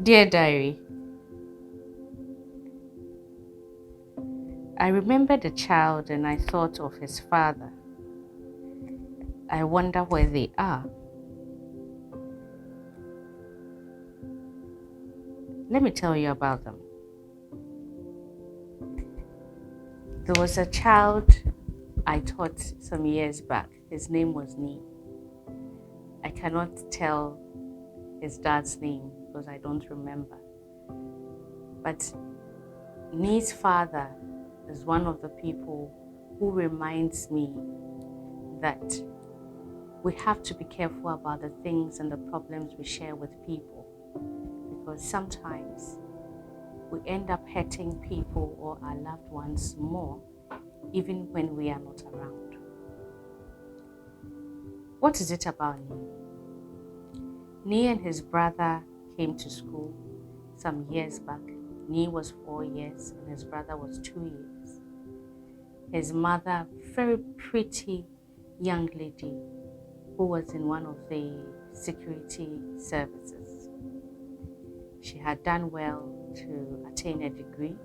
Dear Diary, I remembered a child and I thought of his father. I wonder where they are. Let me tell you about them. There was a child I taught some years back. His name was Nee. I cannot tell his dad's name because I don't remember. But Nee's father is one of the people who reminds me that we have to be careful about the things and the problems we share with people, because sometimes we end up hurting people or our loved ones more even when we are not around. What is it about Nee? Nee and his brother came to school some years back. Nee was 4 years and his brother was 2 years. His mother, very pretty young lady who was in one of the security services. She had done well to attain a degree,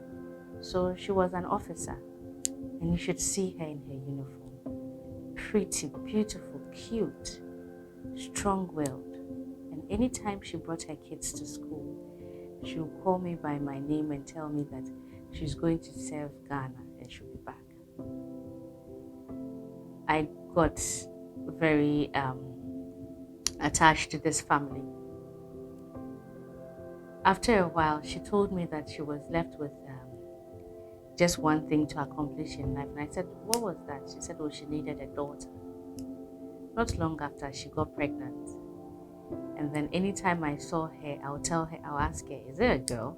so she was an officer, and you should see her in her uniform. Pretty, beautiful, cute, strong-willed. And anytime she brought her kids to school, she would call me by my name and tell me that she's going to serve Ghana and she'll be back. I got very attached to this family. After a while, she told me that she was left with just one thing to accomplish in life. And I said, what was that? She said, oh, she needed a daughter. Not long after, she got pregnant. And then anytime I saw her, I'll ask her, is it a girl?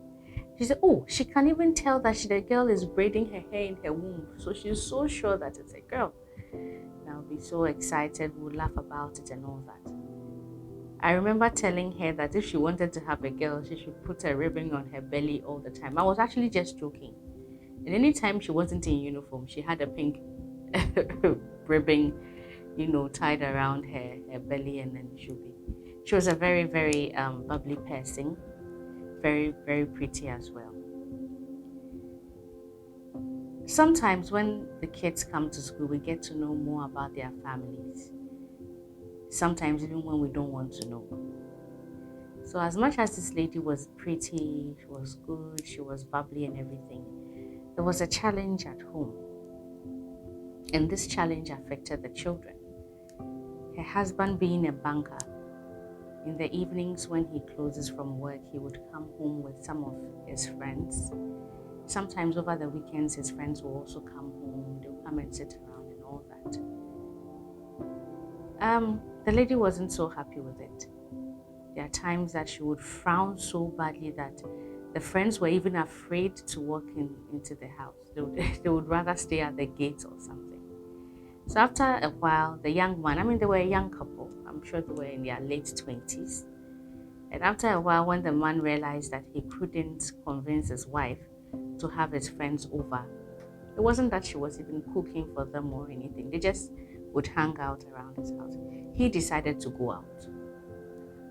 She said, oh, she can't even tell that the girl is braiding her hair in her womb. So she's so sure that it's a girl. And I'll be so excited, we'll laugh about it and all that. I remember telling her that if she wanted to have a girl, she should put a ribbon on her belly all the time. I was actually just joking. And anytime she wasn't in uniform, she had a pink ribbon, tied around her belly, and then she was a very, very bubbly person, very, very pretty as well. Sometimes when the kids come to school, we get to know more about their families. Sometimes even when we don't want to know. So as much as this lady was pretty, she was good, she was bubbly and everything, there was a challenge at home. And this challenge affected the children. Her husband being a banker, in the evenings when he closes from work, he would come home with some of his friends. Sometimes over the weekends, his friends will also come home. They'll come and sit around and all that. The lady wasn't so happy with it. There are times that she would frown so badly that the friends were even afraid to walk into the house. They would rather stay at the gate or something. So after a while, the young man, they were a young couple. I'm sure they were in their late 20s. And after a while, when the man realized that he couldn't convince his wife to have his friends over, it wasn't that she was even cooking for them or anything. They just would hang out around his house. He decided to go out.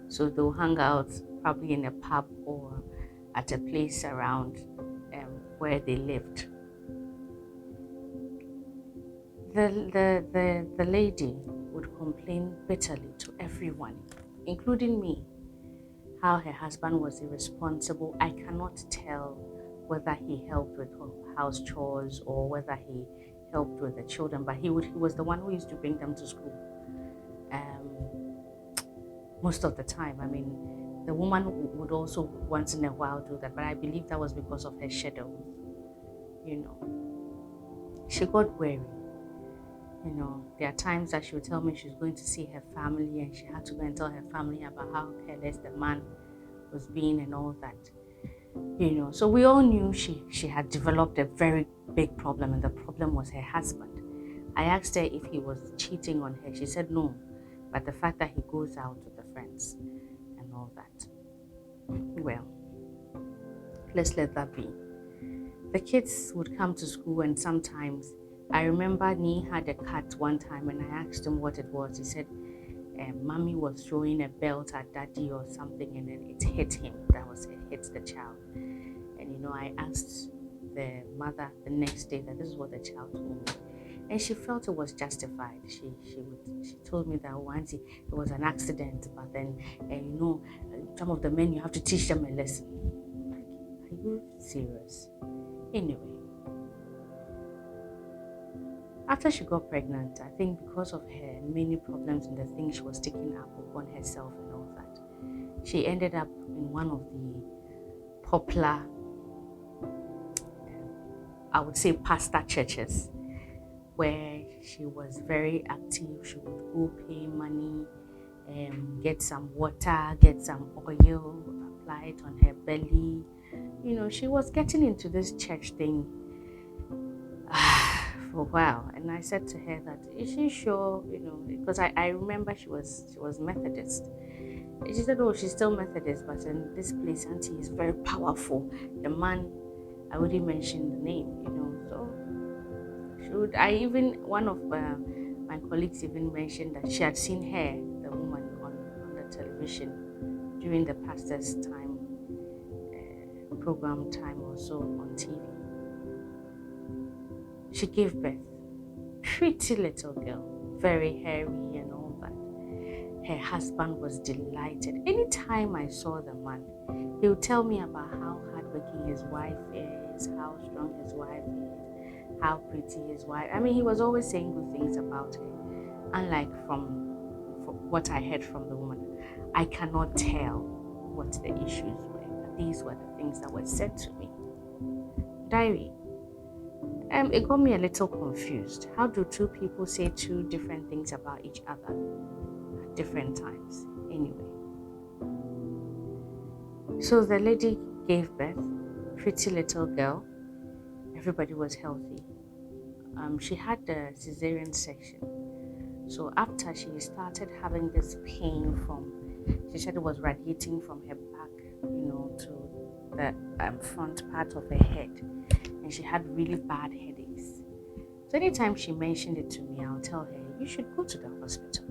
So they'll hang out probably in a pub or at a place around where they lived. The lady would complain bitterly to everyone, including me, how her husband was irresponsible. I cannot tell whether he helped with house chores or whether he helped with the children, but he was the one who used to bring them to school. Most of the time, the woman would also once in a while do that, but I believe that was because of her schedule. She got weary. There are times that she would tell me she's going to see her family, and she had to go and tell her family about how careless the man was being and all that. So we all knew she had developed a very big problem, and the problem was her husband. I asked her if he was cheating on her. She said no, but the fact that he goes out with the friends and all that. Well, let's let that be. The kids would come to school, and sometimes I remember Nee had a cut one time, and I asked him what it was. He said mommy was throwing a belt at daddy or something, and then it hit him. That was it, hit the child. And I asked the mother the next day that this is what the child told me, and she felt it was justified. She told me that, oh, Auntie, it was an accident, but then some of the men, you have to teach them a lesson. Like, are you serious? Anyway, after she got pregnant, I think because of her many problems and the things she was taking up upon herself and all that, she ended up in one of the popular, I would say, pastor churches, where she was very active. She would go pay money, get some water, get some oil, apply it on her belly. She was getting into this church thing for a while. And I said to her that, is she sure? Because I remember she was Methodist. And she said, oh, she's still Methodist, but in this place, Auntie, is very powerful. The man, I wouldn't mention the name, so one of my colleagues even mentioned that she had seen her, the woman, on the television during the pastor's time, program time or so on TV. She gave birth. Pretty little girl, very hairy and all that. Her husband was delighted. Anytime I saw the man, he would tell me about how hardworking his wife is, how strong his wife is, how pretty his wife. I mean, he was always saying good things about her. Unlike from what I heard from the woman, I cannot tell what the issues were, but these were the things that were said to me. Diary. It got me a little confused. How do two people say two different things about each other at different times? Anyway. So the lady gave birth, pretty little girl. Everybody was healthy. She had the cesarean section. So after she started having this pain she said it was radiating from her back, to the front part of her head. And she had really bad headaches. So anytime she mentioned it to me, I'll tell her, you should go to the hospital.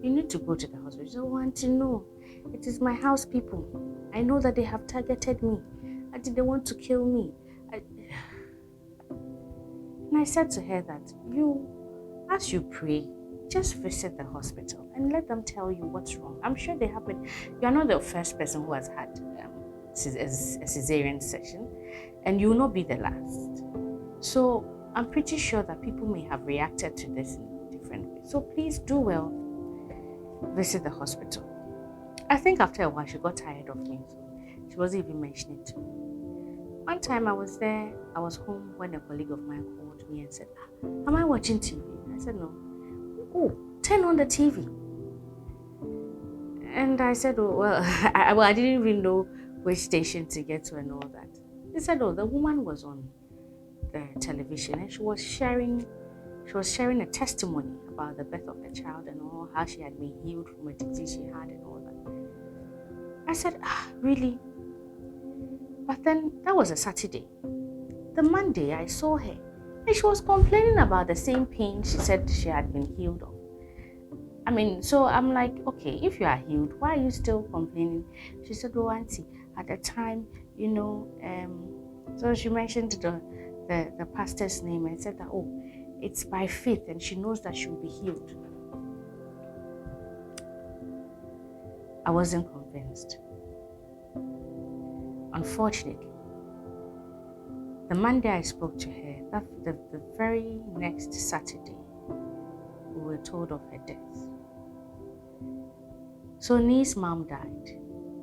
You need to go to the hospital. She said, want to know. It is my house people. I know that they have targeted me. They want to kill me. And I said to her that as you pray, just visit the hospital and let them tell you what's wrong. I'm sure they have been. You are not the first person who has had a cesarean section, and you will not be the last. So I'm pretty sure that people may have reacted to this in different ways. So please do well, visit the hospital. I think after a while she got tired of me, so she wasn't even mentioning it to me. One time I was home when a colleague of mine called me and said, am I watching TV? I said, no. Oh, turn on the TV. And I said, oh, well, I didn't even know which station to get to and all that. They said, oh, the woman was on the television and she was sharing a testimony about the birth of the child and all, how she had been healed from a disease she had and all that. I said, really? But then that was a Saturday. The Monday I saw her and she was complaining about the same pain she said she had been healed of. I mean, so I'm like, okay, if you are healed, why are you still complaining? She said, oh, Auntie, at the time, so she mentioned the pastor's name and said that, oh, it's by faith and she knows that she will be healed. I wasn't convinced. Unfortunately, the Monday I spoke to her, the very next Saturday, we were told of her death. So Ni's mom died,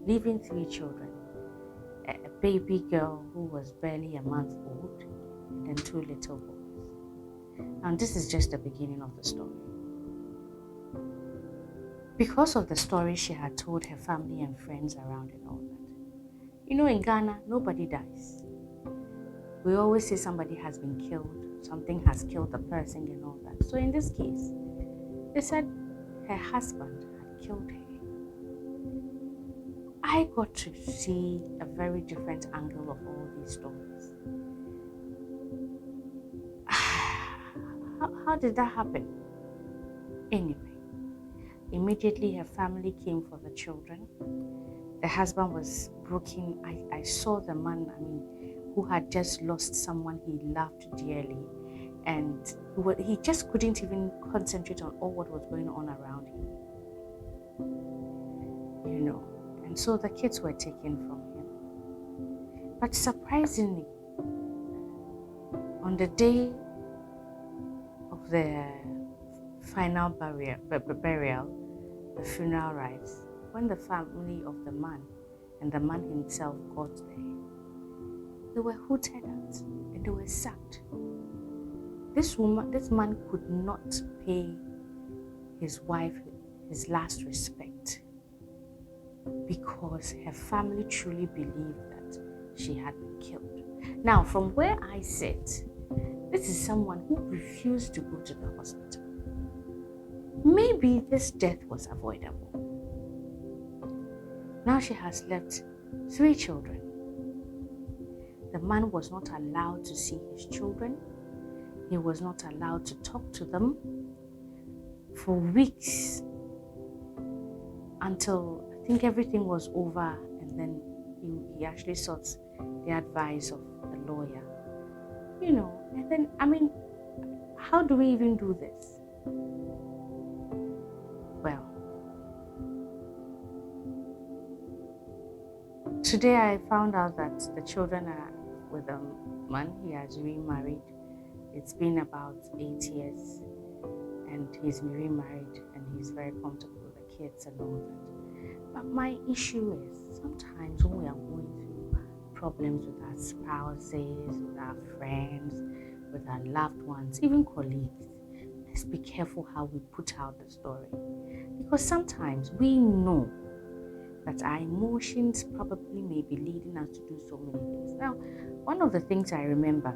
leaving 3 children, a baby girl who was barely a month old, and then 2 little boys. And this is just the beginning of the story. Because of the story she had told her family and friends around and all that. In Ghana, nobody dies. We always say somebody has been killed, something has killed the person and all that. So in this case, they said her husband had killed her. I got to see a very different angle of all these stories. How did that happen? Anyway, immediately her family came for the children. The husband was broken. I saw the man, who had just lost someone he loved dearly, and he just couldn't even concentrate on all what was going on around him. And so the kids were taken from him. But surprisingly, on the day of the final burial, the funeral rites, when the family of the man and the man himself got there, they were hooted at and they were sacked. This man could not pay his wife his last respect because her family truly believed that she had been killed. Now, from where I sit, this is someone who refused to go to the hospital. Maybe this death was avoidable. Now she has left 3 children. The man was not allowed to see his children. He was not allowed to talk to them for weeks until I think everything was over, and then he actually sought the advice of a lawyer. And then, how do we even do this? Well, today I found out that the children are with a man. He has remarried. It's been about 8 years, and he's remarried, and he's very comfortable with the kids and all that. But my issue is, sometimes when we are going through problems with our spouses, with our friends, with our loved ones, even colleagues, let's be careful how we put out the story. Because sometimes we know that our emotions probably may be leading us to do so many things. Now, one of the things I remember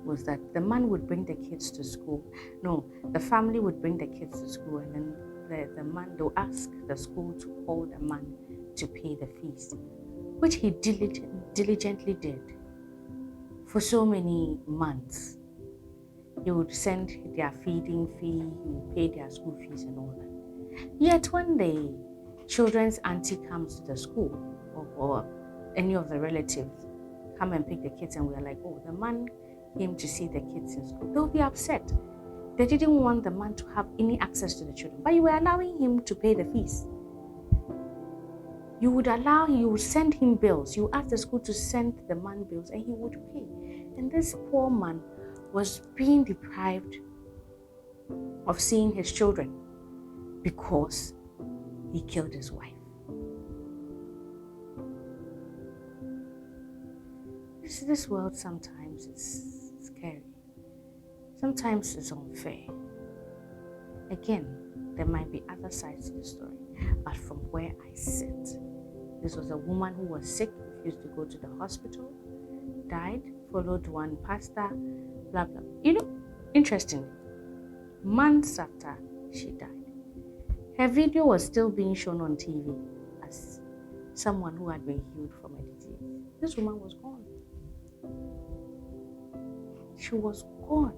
was that the man would bring the kids to school. No, the family would bring the kids to school, and then the man, they'll ask the school to call the man to pay the fees, which he diligently did for so many months. He would send their feeding fee, he would pay their school fees and all that. Yet when the children's auntie comes to the school, or any of the relatives come and pick the kids, and we're like, oh, the man came to see the kids in school, they'll be upset. They didn't want the man to have any access to the children, but you were allowing him to pay the fees. You would send him bills. You ask the school to send the man bills, and he would pay. And this poor man was being deprived of seeing his children because he killed his wife. This world sometimes is scary. Sometimes it's unfair. Again, there might be other sides to the story, but from where I sit, this was a woman who was sick, refused to go to the hospital, died, followed one pastor, blah, blah. Interestingly, months after she died, her video was still being shown on TV as someone who had been healed from a disease. This woman was gone. She was gone.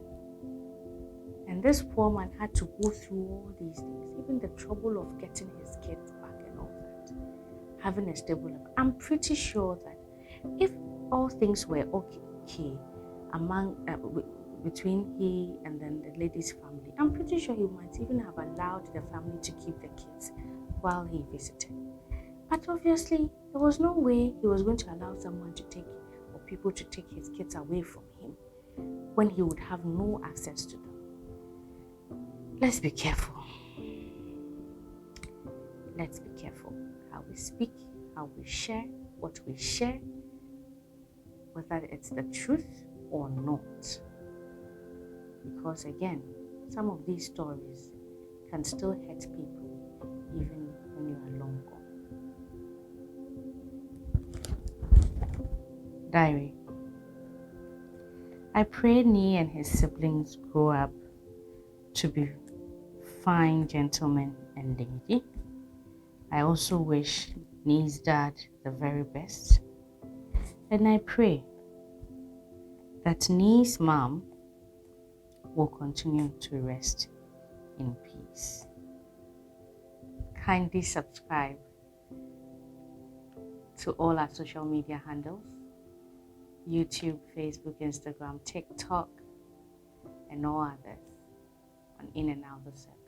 And this poor man had to go through all these things, even the trouble of getting his kids back and all that, having a stable life. I'm pretty sure that if all things were okay between he and then the lady's family, I'm pretty sure he might even have allowed the family to keep the kids while he visited. But obviously, there was no way he was going to allow someone to take, or people to take his kids away from him when he would have no access to them. Let's be careful. Let's be careful how we speak, how we share, what we share, whether it's the truth or not. Because again, some of these stories can still hurt people even when you are long gone. Diary. I pray Nee and his siblings grow up to be fine gentlemen and lady. I also wish Nee's dad the very best. And I pray that Nee's mom will continue to rest in peace. kindly subscribe to all our social media handles: YouTube, Facebook, Instagram, TikTok, and all others on In and Out the Set.